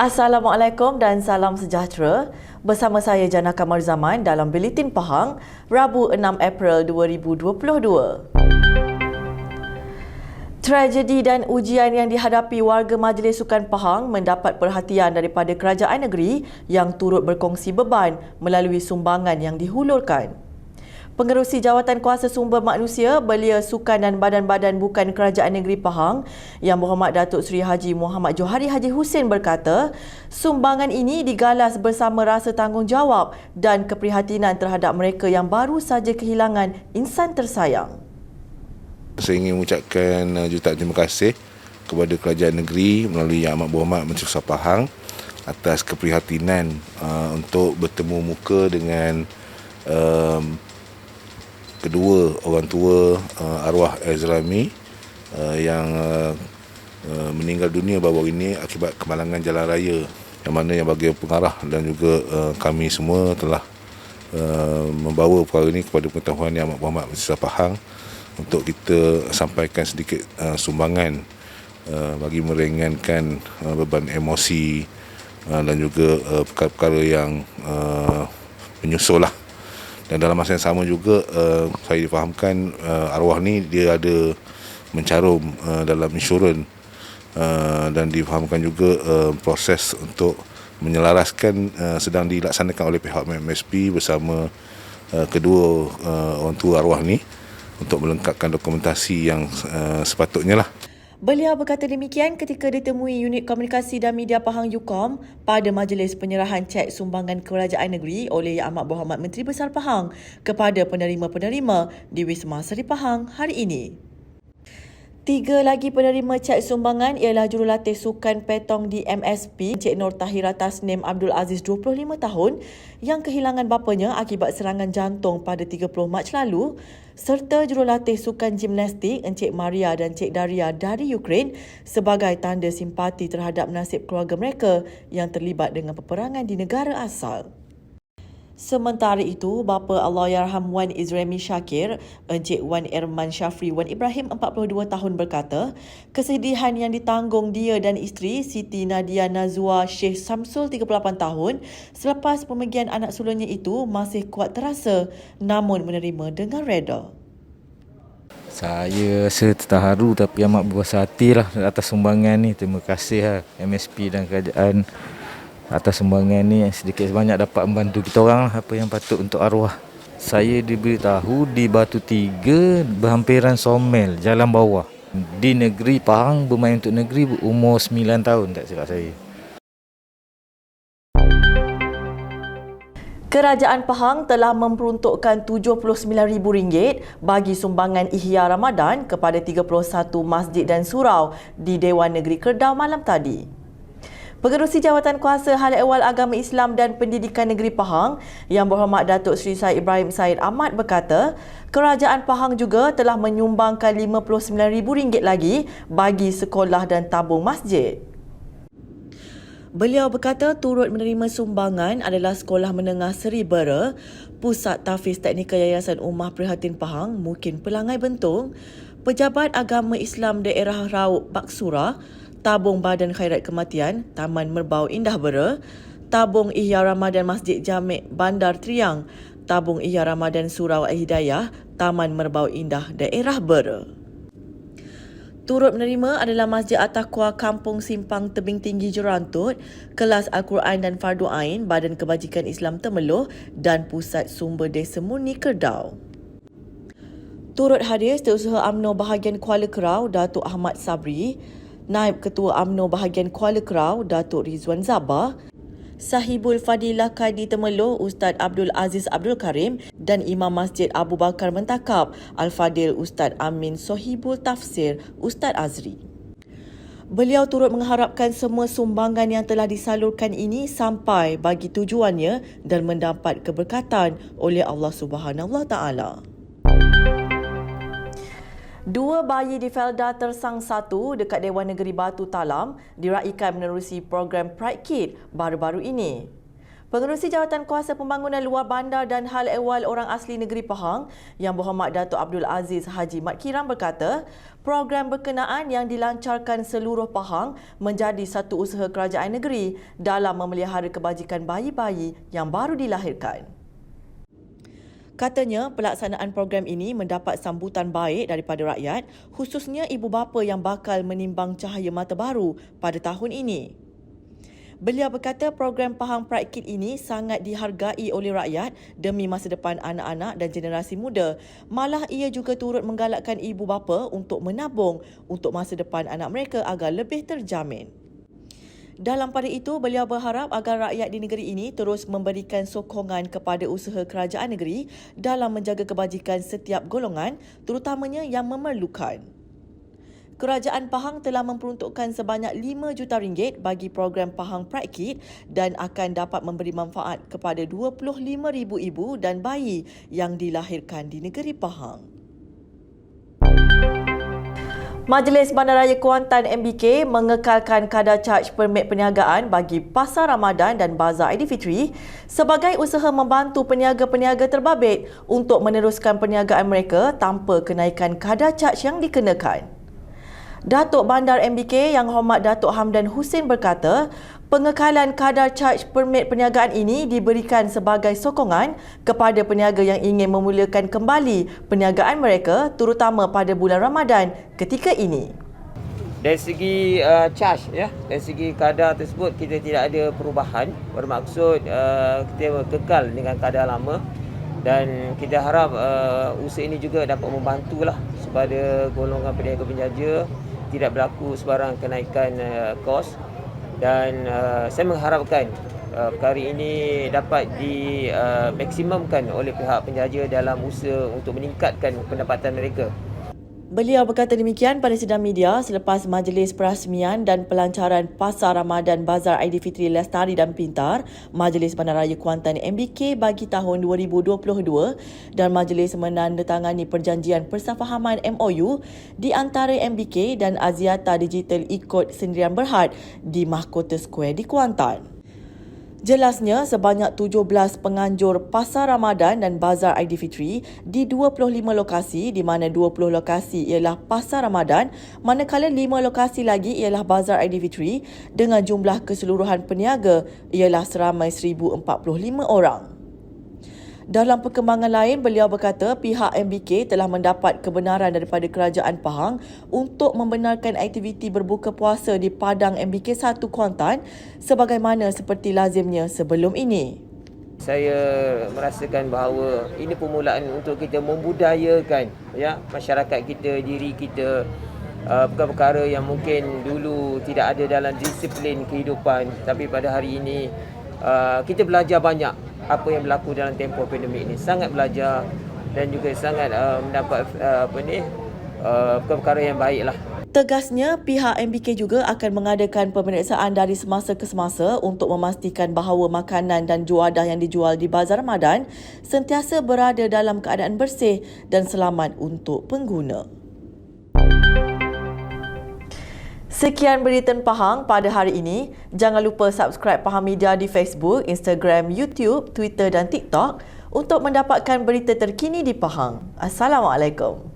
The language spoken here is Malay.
Assalamualaikum dan salam sejahtera. Bersama saya Jana Kamar Zaman dalam Buletin Pahang, Rabu 6 April 2022. Tragedi dan ujian yang dihadapi warga Majlis Sukan Pahang mendapat perhatian daripada kerajaan negeri yang turut berkongsi beban melalui sumbangan yang dihulurkan. Pengerusi Jawatan Kuasa Sumber Manusia, Belia Sukan dan Badan-Badan Bukan Kerajaan Negeri Pahang Yang Berhormat Datuk Seri Haji Muhammad Johari Haji Hussein berkata, sumbangan ini digalas bersama rasa tanggungjawab dan keprihatinan terhadap mereka yang baru saja kehilangan insan tersayang. Saya ingin mengucapkan jutaan terima kasih kepada kerajaan negeri melalui Yang Amat Berhormat Menteri Besar Pahang atas keprihatinan untuk bertemu muka dengan kedua orang tua arwah Azrami yang meninggal dunia baru ini akibat kemalangan jalan raya, yang mana yang bagi pengarah dan juga kami semua telah membawa perkara ini kepada pengetahuan Yang Amat Berhormat Menteri Besar Pahang untuk kita sampaikan sedikit sumbangan bagi meringankan beban emosi dan juga perkara-perkara yang menyusul lah. Dan dalam masa yang sama juga saya difahamkan arwah ni dia ada mencarum dalam insurans dan difahamkan juga proses untuk menyelaraskan sedang dilaksanakan oleh pihak MSP bersama kedua orang tua arwah ni untuk melengkapkan dokumentasi yang sepatutnya lah. Beliau berkata demikian ketika ditemui Unit Komunikasi dan Media Pahang UKOM pada majlis penyerahan cek sumbangan kerajaan negeri oleh Yang Amat Berhormat Menteri Besar Pahang kepada penerima-penerima di Wisma Seri Pahang hari ini. 3 lagi penerima cek sumbangan ialah Jurulatih Sukan Petong di MSP, Encik Nur Tahira Tasnim Abdul Aziz 25 tahun yang kehilangan bapanya akibat serangan jantung pada 30 Mac lalu, serta Jurulatih Sukan Gimnastik Encik Maria dan Encik Daria dari Ukraine sebagai tanda simpati terhadap nasib keluarga mereka yang terlibat dengan peperangan di negara asal. Sementara itu, bapa Allahyarham Wan Izremi Shakir, Encik Wan Erman Syafri Wan Ibrahim 42 tahun berkata, kesedihan yang ditanggung dia dan isteri Siti Nadia Nazwa Sheikh Samsul 38 tahun selepas pemergian anak sulungnya itu masih kuat terasa namun menerima dengan reda. Saya rasa terharu tapi amat berpuas hati lah atas sumbangan ni. Terima kasih lah MSP dan kerajaan atas sumbangan ni, sedikit sebanyak dapat membantu kita orang lah, apa yang patut untuk arwah. Saya diberitahu di Batu Tiga berhampiran Somel, Jalan Bawah. Di negeri Pahang, bermain untuk negeri umur 9 tahun tak silap saya. Kerajaan Pahang telah memperuntukkan RM79,000 bagi sumbangan Ihya Ramadan kepada 31 masjid dan surau di Dewan Negeri Kedah malam tadi. Pengerusi Jawatan Kuasa Hal Ehwal Agama Islam dan Pendidikan Negeri Pahang Yang Berhormat Datuk Seri Said Ibrahim Said Ahmad berkata, kerajaan Pahang juga telah menyumbangkan RM59,000 lagi bagi sekolah dan tabung masjid. Beliau berkata turut menerima sumbangan adalah Sekolah Menengah Seri Bera, Pusat Tahfiz Teknikal Yayasan Ummah Prihatin Pahang Mungkin Pelangai Bentong, Pejabat Agama Islam Daerah Raub Baksura, Tabung Badan Khairat Kematian Taman Merbau Indah Bera, Tabung Ihya Ramadan Masjid Jamik Bandar Triang, Tabung Ihya Ramadan Surau Al-Hidayah Taman Merbau Indah Daerah Bera. Turut menerima adalah Masjid At-Taqwa Kampung Simpang Tebing Tinggi Jerantut, Kelas Al-Quran dan Fardu Ain Badan Kebajikan Islam Temeloh dan Pusat Sumber Desa Murni Kedah. Turut hadir Setiausaha UMNO Bahagian Kuala Kerau Datuk Ahmad Sabri, Naib Ketua UMNO Bahagian Kuala Kerau Datuk Rizwan Zabah, Sahibul Fadilah Kadi Temeloh Ustaz Abdul Aziz Abdul Karim dan Imam Masjid Abu Bakar Mentakab Al-Fadil Ustaz Amin Sohibul Tafsir Ustaz Azri. Beliau turut mengharapkan semua sumbangan yang telah disalurkan ini sampai bagi tujuannya dan mendapat keberkatan oleh Allah Subhanahu Wa Taala. 2 bayi di Felda Tersang 1 dekat Dewan Negeri Batu Talam diraikan menerusi program Pride Kid baru-baru ini. Pengerusi Jawatan Kuasa Pembangunan Luar Bandar dan Hal Ehwal Orang Asli Negeri Pahang Yang Berhormat Datuk Abdul Aziz Haji Mat Kiram berkata, program berkenaan yang dilancarkan seluruh Pahang menjadi satu usaha kerajaan negeri dalam memelihara kebajikan bayi-bayi yang baru dilahirkan. Katanya, pelaksanaan program ini mendapat sambutan baik daripada rakyat, khususnya ibu bapa yang bakal menimbang cahaya mata baru pada tahun ini. Beliau berkata program Pahang Pride Kit ini sangat dihargai oleh rakyat demi masa depan anak-anak dan generasi muda. Malah ia juga turut menggalakkan ibu bapa untuk menabung untuk masa depan anak mereka agar lebih terjamin. Dalam pada itu, beliau berharap agar rakyat di negeri ini terus memberikan sokongan kepada usaha kerajaan negeri dalam menjaga kebajikan setiap golongan, terutamanya yang memerlukan. Kerajaan Pahang telah memperuntukkan sebanyak RM5 juta bagi program Pahang Pride Kit dan akan dapat memberi manfaat kepada 25,000 ibu dan bayi yang dilahirkan di negeri Pahang. Majlis Bandaraya Kuantan MBK mengekalkan kadar caj permit perniagaan bagi Pasar Ramadan dan Bazar Aidilfitri sebagai usaha membantu peniaga-peniaga terbabit untuk meneruskan perniagaan mereka tanpa kenaikan kadar caj yang dikenakan. Datuk Bandar MBK Yang Hormat Datuk Hamdan Hussein berkata, pengekalan kadar caj permit perniagaan ini diberikan sebagai sokongan kepada peniaga yang ingin memulakan kembali perniagaan mereka terutama pada bulan Ramadan ketika ini. Dari segi charge, dari segi kadar tersebut kita tidak ada perubahan, bermaksud kita kekal dengan kadar lama dan kita harap usaha ini juga dapat membantulah kepada golongan peniaga penjaja tidak berlaku sebarang kenaikan kos dan saya mengharapkan perkara ini dapat dimaksimumkan oleh pihak penjaja dalam usaha untuk meningkatkan pendapatan mereka. Beliau berkata demikian pada sidang media selepas majlis perasmian dan pelancaran Pasar Ramadan Bazar Aidilfitri Lestari dan Pintar Majlis Bandaraya Kuantan MBK bagi tahun 2022 dan majlis menandatangani perjanjian persefahaman MOU di antara MBK dan Axiata Digital Ikut Sendirian Berhad di Mahkota Square di Kuantan. Jelasnya, sebanyak 17 penganjur Pasar Ramadan dan Bazar Aidilfitri di 25 lokasi di mana 20 lokasi ialah Pasar Ramadan, manakala 5 lokasi lagi ialah Bazar Aidilfitri dengan jumlah keseluruhan peniaga ialah seramai 1,045 orang. Dalam perkembangan lain, beliau berkata pihak MBK telah mendapat kebenaran daripada Kerajaan Pahang untuk membenarkan aktiviti berbuka puasa di Padang MBK 1 Kuantan sebagaimana seperti lazimnya sebelum ini. Saya merasakan bahawa ini permulaan untuk kita membudayakan masyarakat kita, diri kita, perkara-perkara yang mungkin dulu tidak ada dalam disiplin kehidupan, tapi pada hari ini kita belajar banyak apa yang berlaku dalam tempoh pandemik ini, sangat belajar dan juga sangat mendapat perkara yang baiklah. Tegasnya, pihak MBK juga akan mengadakan pemeriksaan dari semasa ke semasa untuk memastikan bahawa makanan dan juadah yang dijual di Bazar Ramadan sentiasa berada dalam keadaan bersih dan selamat untuk pengguna. Sekian berita Pahang pada hari ini. Jangan lupa subscribe Pahang Media di Facebook, Instagram, YouTube, Twitter dan TikTok untuk mendapatkan berita terkini di Pahang. Assalamualaikum.